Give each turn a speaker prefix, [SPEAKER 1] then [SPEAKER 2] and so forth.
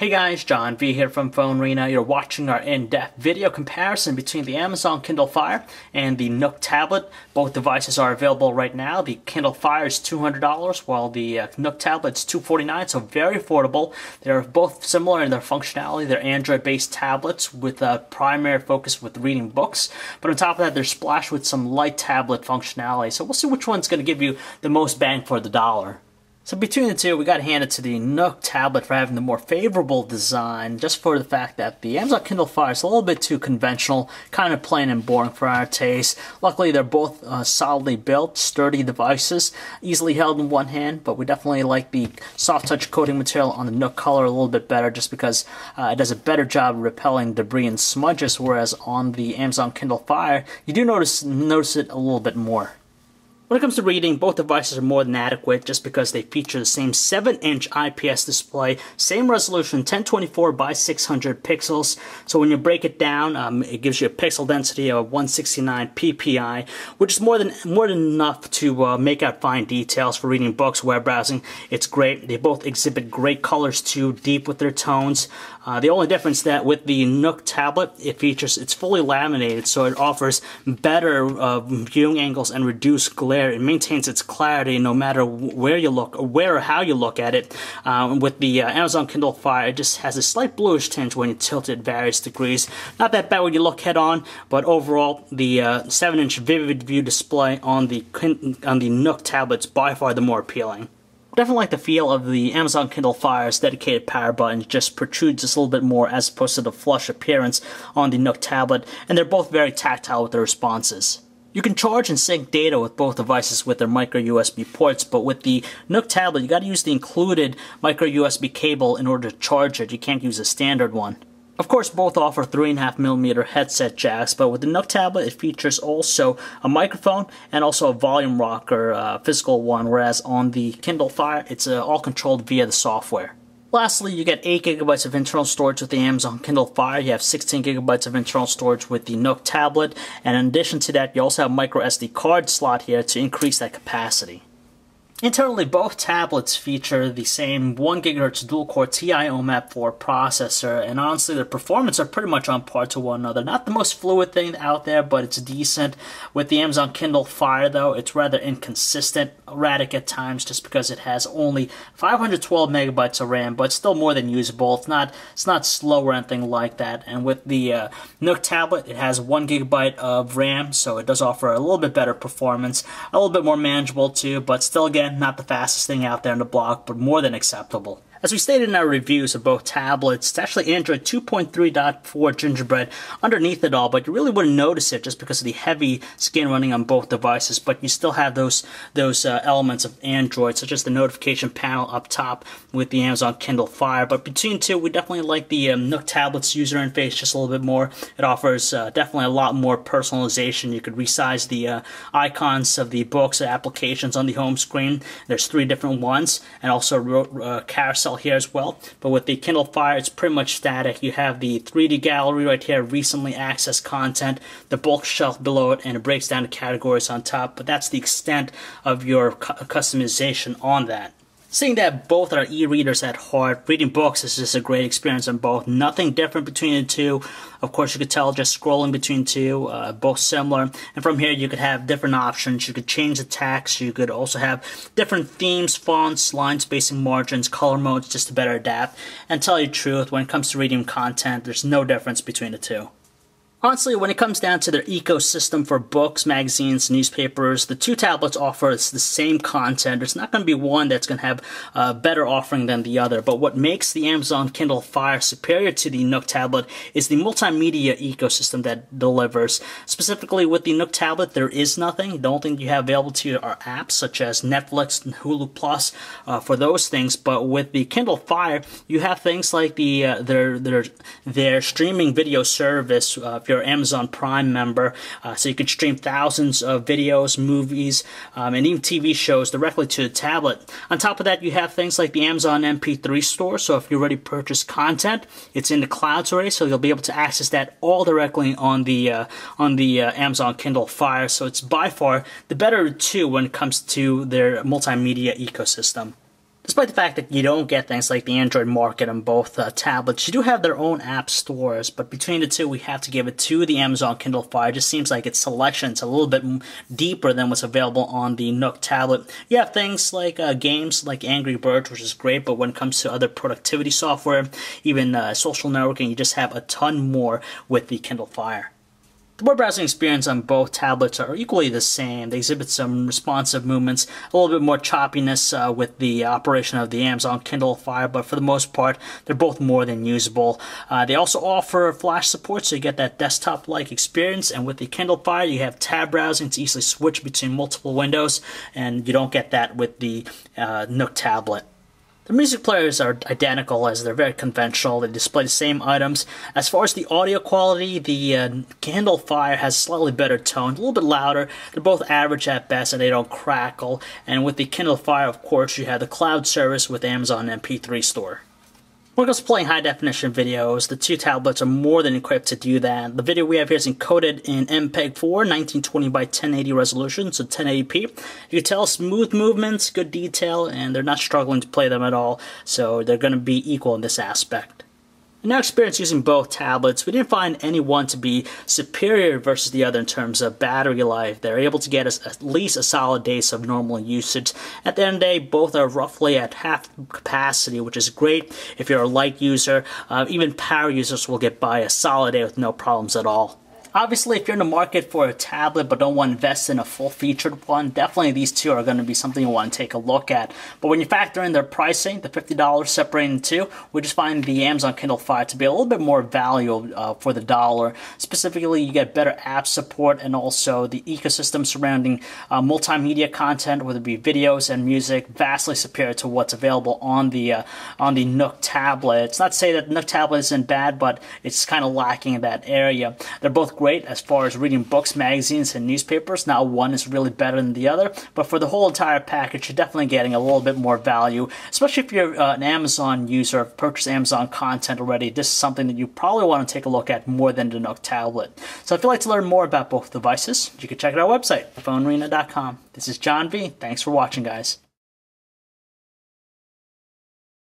[SPEAKER 1] Hey guys, John V here from Phone Arena. You're watching our in-depth video comparison between the Amazon Kindle Fire and the Nook tablet. Both devices are available right now. The Kindle Fire is $200 while the Nook tablet is $249, so very affordable. They're both similar in their functionality. They're Android-based tablets with a primary focus with reading books, but on top of that they're splashed with some light tablet functionality. So we'll see which one's going to give you the most bang for the dollar. So between the two, we got to hand it to the Nook tablet for having the more favorable design, just for the fact that the Amazon Kindle Fire is a little bit too conventional, kind of plain and boring for our taste. Luckily, they're both solidly built, sturdy devices, easily held in one hand, but we definitely like the soft touch coating material on the Nook color a little bit better, just because it does a better job of repelling debris and smudges, whereas on the Amazon Kindle Fire, you do notice it a little bit more. When it comes to reading, both devices are more than adequate just because they feature the same 7-inch IPS display, same resolution, 1024 by 600 pixels. So when you break it down, it gives you a pixel density of 169 ppi, which is more than enough to make out fine details for reading books, web browsing. It's great. They both exhibit great colors too, deep with their tones. The only difference that with the Nook tablet, it's fully laminated, so it offers better viewing angles and reduced glare. It maintains its clarity no matter where you look, or where or how you look at it. With the Amazon Kindle Fire, it just has a slight bluish tinge when you tilt it various degrees. Not that bad when you look head on, but overall, the 7-inch Vivid View display on the Nook tablet is by far the more appealing. Definitely like the feel of the Amazon Kindle Fire's dedicated power button. It just protrudes just a little bit more as opposed to the flush appearance on the Nook tablet, and they're both very tactile with their responses. You can charge and sync data with both devices with their micro USB ports, but with the Nook tablet, you got to use the included micro USB cable in order to charge it. You can't use a standard one. Of course, both offer 3.5mm headset jacks, but with the Nook tablet, it features also a microphone and also a volume rocker, physical one, whereas on the Kindle Fire, it's all controlled via the software. Lastly, you get 8GB of internal storage with the Amazon Kindle Fire. You have 16GB of internal storage with the Nook tablet, and in addition to that, you also have a micro SD card slot here to increase that capacity. Internally, both tablets feature the same 1GHz dual-core Ti OMAP 4 processor, and honestly, their performance are pretty much on par to one another. Not the most fluid thing out there, but it's decent. With the Amazon Kindle Fire, though, it's rather inconsistent, erratic at times, just because it has only 512 megabytes of RAM, but still more than usable. It's not slow or anything like that. And with the Nook tablet, it has 1GB of RAM, so it does offer a little bit better performance, a little bit more manageable too, but still, again, not the fastest thing out there in the block, but more than acceptable. As we stated in our reviews of both tablets, it's actually Android 2.3.4 Gingerbread underneath it all, but you really wouldn't notice it just because of the heavy skin running on both devices, but you still have those elements of Android, such as the notification panel up top with the Amazon Kindle Fire. But between two, we definitely like the Nook tablet's user interface just a little bit more. It offers definitely a lot more personalization. You could resize the icons of the books or applications on the home screen. There's 3 different ones, and also carousel here as well. But with the Kindle Fire, it's pretty much static. You have the 3D gallery right here, recently accessed content, the bulk shelf below it, and it breaks down the categories on top, but that's the extent of your customization on that. Seeing that both are e-readers at heart, reading books is just a great experience on both. Nothing different between the two. Of course, you could tell just scrolling between two, both similar. And from here, you could have different options. You could change the text. You could also have different themes, fonts, line spacing, margins, color modes, just to better adapt. And tell you the truth, when it comes to reading content, there's no difference between the two. Honestly, when it comes down to their ecosystem for books, magazines, newspapers, the two tablets offer the same content. There's not going to be one that's going to have a better offering than the other. But what makes the Amazon Kindle Fire superior to the Nook tablet is the multimedia ecosystem that delivers. Specifically with the Nook tablet, there is nothing. The only thing you have available to you are apps such as Netflix and Hulu Plus for those things. But with the Kindle Fire, you have things like their streaming video service. You're an Amazon Prime member, so you can stream thousands of videos, movies, and even TV shows directly to the tablet. On top of that, you have things like the Amazon MP3 store, so if you already purchased content, it's in the clouds already, so you'll be able to access that all directly on the Amazon Kindle Fire, so it's by far the better two when it comes to their multimedia ecosystem. Despite the fact that you don't get things like the Android market on both tablets, you do have their own app stores, but between the two, we have to give it to the Amazon Kindle Fire. It just seems like its selection's a little bit deeper than what's available on the Nook tablet. You have things like games like Angry Birds, which is great, but when it comes to other productivity software, even social networking, you just have a ton more with the Kindle Fire. The web browsing experience on both tablets are equally the same. They exhibit some responsive movements, a little bit more choppiness with the operation of the Amazon Kindle Fire, but for the most part, they're both more than usable. They also offer Flash support, so you get that desktop-like experience, and with the Kindle Fire, you have tab browsing to easily switch between multiple windows, and you don't get that with the Nook tablet. The music players are identical as they're very conventional. They display the same items. As far as the audio quality, the Kindle Fire has slightly better tone, a little bit louder. They're both average at best and they don't crackle. And with the Kindle Fire, of course, you have the cloud service with Amazon MP3 Store. When it comes to playing high-definition videos, the two tablets are more than equipped to do that. The video we have here is encoded in MPEG-4, 1920 by 1080 resolution, so 1080p. You can tell smooth movements, good detail, and they're not struggling to play them at all, so they're going to be equal in this aspect. In our experience using both tablets, we didn't find any one to be superior versus the other in terms of battery life. They're able to get us at least a solid days of normal usage. At the end of the day, both are roughly at half capacity, which is great if you're a light user. Even power users will get by a solid day with no problems at all. Obviously, if you're in the market for a tablet but don't want to invest in a full-featured one, definitely these two are going to be something you want to take a look at. But when you factor in their pricing, the $50 separating the two, we just find the Amazon Kindle Fire to be a little bit more value for the dollar. Specifically, you get better app support and also the ecosystem surrounding multimedia content, whether it be videos and music, vastly superior to what's available on the Nook tablet. It's not to say that the Nook tablet isn't bad, but it's kind of lacking in that area. They're both great as far as reading books, magazines, and newspapers. Not one is really better than the other, but for the whole entire package, you're definitely getting a little bit more value, especially if you're an Amazon user, purchased Amazon content already. This is something that you probably want to take a look at more than the Nook tablet. So if you'd like to learn more about both devices, you can check out our website, phonearena.com. This is John V. Thanks for watching, guys.